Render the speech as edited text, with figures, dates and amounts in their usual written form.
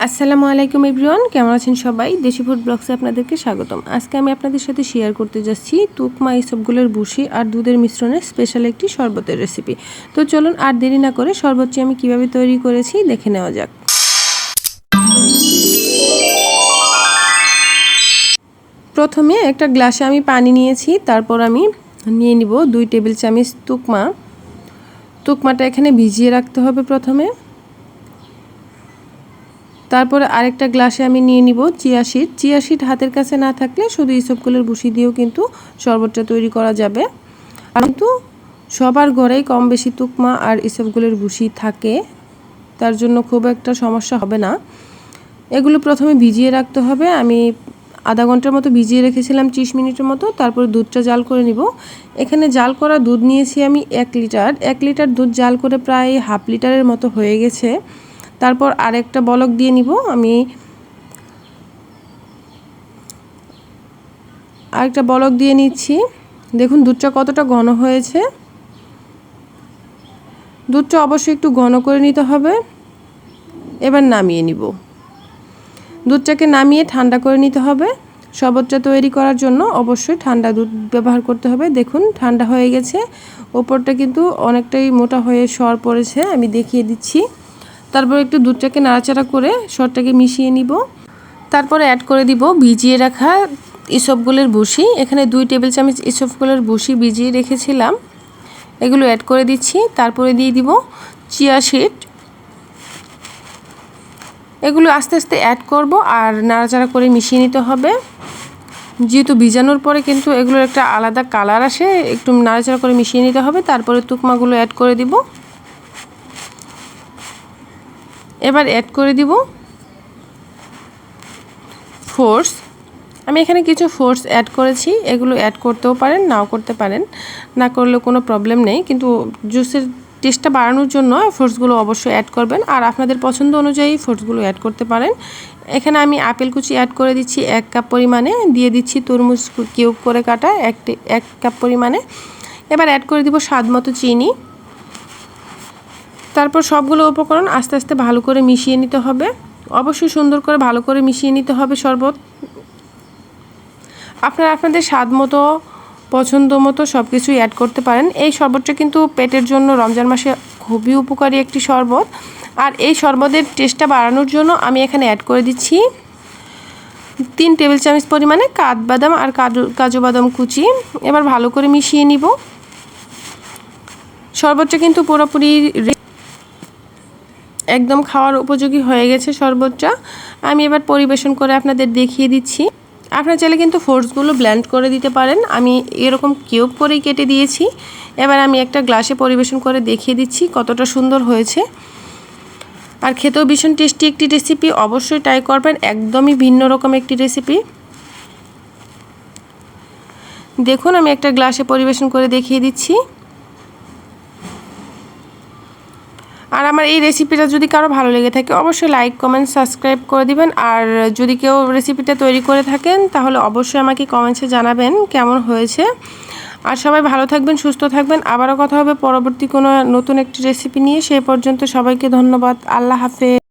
আসসালামু আলাইকুম এভরিওয়ান, কেমন আছেন সবাই? দেশি ফুড ব্লগসে আপনাদেরকে স্বাগতম। আজকে আমি আপনাদের সাথে শেয়ার করতে যাচ্ছি তুকমা ইসবগুলের ভুসি আর দুধের মিশ্রণে স্পেশাল একটি শরবতের রেসিপি। তো চলুন আর দেরি না করে শরবতটি আমি কিভাবে তৈরি করেছি দেখে নেওয়া যাক। প্রথমে একটা গ্লাসে আমি পানি নিয়েছি, তারপর আমি নিয়ে নিব 2 টেবিল চামচ তুকমা। তুকমাটা এখানে ভিজিয়ে রাখতে হবে প্রথমে। তারপরে আরেকটা গ্লাসে আমি নিয়ে নিব চিয়া সিড হাতের কাছে না থাকলে শুধু ইসবগুলের ভুসি দিয়েও কিন্তু শরবতটা তৈরি করা যাবে। কিন্তু সবার ঘরেই কম বেশি তুকমা আর ইসবগুলের ভুসি থাকে, তার জন্য খুব একটা সমস্যা হবে না। এগুলো প্রথমে ভিজিয়ে রাখতে হবে। আমি আধা ঘন্টার মতো ভিজিয়ে রেখেছিলাম, 30 মিনিটের মতো। তারপরে দুধটা জাল করে নিব। এখানে জাল করা দুধ নিয়েছি আমি 1 লিটার। 1 লিটার দুধ জাল করে প্রায় হাফ লিটারের মতো হয়ে গেছে। তারপর আরেকটা বলক দিয়ে নিব। আমি আরেকটা বলক দিয়ে নিচ্ছি। দেখুন দুধটা কতটা ঘন হয়েছে। দুধটা অবশ্যই একটু ঘন করে নিতে হবে। এবার নামিয়ে নিব। দুধটাকে নামিয়ে ঠান্ডা করে নিতে হবে। শরবতটা তৈরি করার জন্য অবশ্যই ঠান্ডা দুধ ব্যবহার করতে হবে। দেখুন ঠান্ডা হয়ে গেছে, ওপরটা কিন্তু অনেকটাই মোটা হয়ে সর পড়েছে, আমি দেখিয়ে দিচ্ছি। তারপর একটু দুধটাকে নাড়াচাড়া করে সরটাকে মিশিয়ে নিব। তারপরে অ্যাড করে দিব ভিজিয়ে রাখা ইসবগুলের ভুসি। এখানে 2 টেবিল চামচ ইসবগুলের ভুসি ভিজিয়ে রেখেছিলাম, এগুলো অ্যাড করে দিচ্ছি। তারপরে দিয়ে দিব চিয়া সিড। এগুলো আস্তে আস্তে অ্যাড করব আর নাড়াচাড়া করে মিশিয়ে নিতে হবে। যেহেতু ভিজানোর পরে কিন্তু এগুলোর একটা আলাদা কালার আসে, একটু নাড়াচাড়া করে মিশিয়ে নিতে হবে। তারপরে তুকমাগুলো অ্যাড করে দিব। এবার অ্যাড করে দিব ফোর্স। আমি এখানে কিছু ফোর্স অ্যাড করেছি, এগুলো অ্যাড করতেও পারেন, নাও করতে পারেন, না করলেও কোনো প্রবলেম নেই। কিন্তু জুসের টেস্টটা বাড়ানোর জন্য ফোর্সগুলো অবশ্যই অ্যাড করবেন, আর আপনাদের পছন্দ অনুযায়ী ফোর্সগুলো অ্যাড করতে পারেন। এখানে আমি আপেল কুচি অ্যাড করে দিচ্ছি 1 কাপ পরিমাণে, দিয়ে দিচ্ছি তরমুজ কিউব করে কাটা 1 কাপ পরিমাণে। এবার অ্যাড করে দিব স্বাদ মতো চিনি। তারপর সবগুলো উপকরণ আস্তে আস্তে ভালো করে মিশিয়ে নিতে হবে। অবশ্যই সুন্দর করে ভালো করে মিশিয়ে নিতে হবে শরবত। আপনারা আপনাদের স্বাদ মতো পছন্দ মতো সব কিছুই অ্যাড করতে পারেন। এই শরবতটা কিন্তু পেটের জন্য রমজান মাসে খুবই উপকারী একটি শরবত। আর এই শরবতের টেস্টটা বাড়ানোর জন্য আমি এখানে অ্যাড করে দিচ্ছি 3 টেবিল চামচ পরিমাণে কাঠবাদাম আর কাজু বাদাম কুচি। এবার ভালো করে মিশিয়ে নিব। শরবতটা কিন্তু পুরোপুরি একদম খাওয়ার উপযোগী হয়ে গেছে শরবতটা। আমি এবার পরিবেশন করে আপনাদের দেখিয়ে দিচ্ছি। আপনারা চাইলে কিন্তু ফোর্সগুলো ব্লেন্ড করে দিতে পারেন, আমি এরকম কিউব করেই কেটে দিয়েছি। এবার আমি একটা গ্লাসে পরিবেশন করে দেখিয়ে দিচ্ছি কতটা সুন্দর হয়েছে। আর খেতেও ভীষণ টেস্টি একটি রেসিপি, অবশ্যই ট্রাই করবেন। একদমই ভিন্ন রকম একটি রেসিপি। দেখুন আমি একটা গ্লাসে পরিবেশন করে দেখিয়ে দিচ্ছি। আর আমার এই রেসিপিটা যদি কারো ভালো লেগে থাকে অবশ্যই লাইক কমেন্ট সাবস্ক্রাইব করে দিবেন। আর যদি কেউ রেসিপিটা তৈরি করে থাকেন তাহলে অবশ্যই আমাকে কমেন্টসে জানাবেন কেমন হয়েছে। আর সবাই ভালো থাকবেন, সুস্থ থাকবেন। আবারও কথা হবে পরবর্তী কোনো নতুন একটি রেসিপি নিয়ে। সেই পর্যন্ত সবাইকে ধন্যবাদ। আল্লাহ হাফেজ।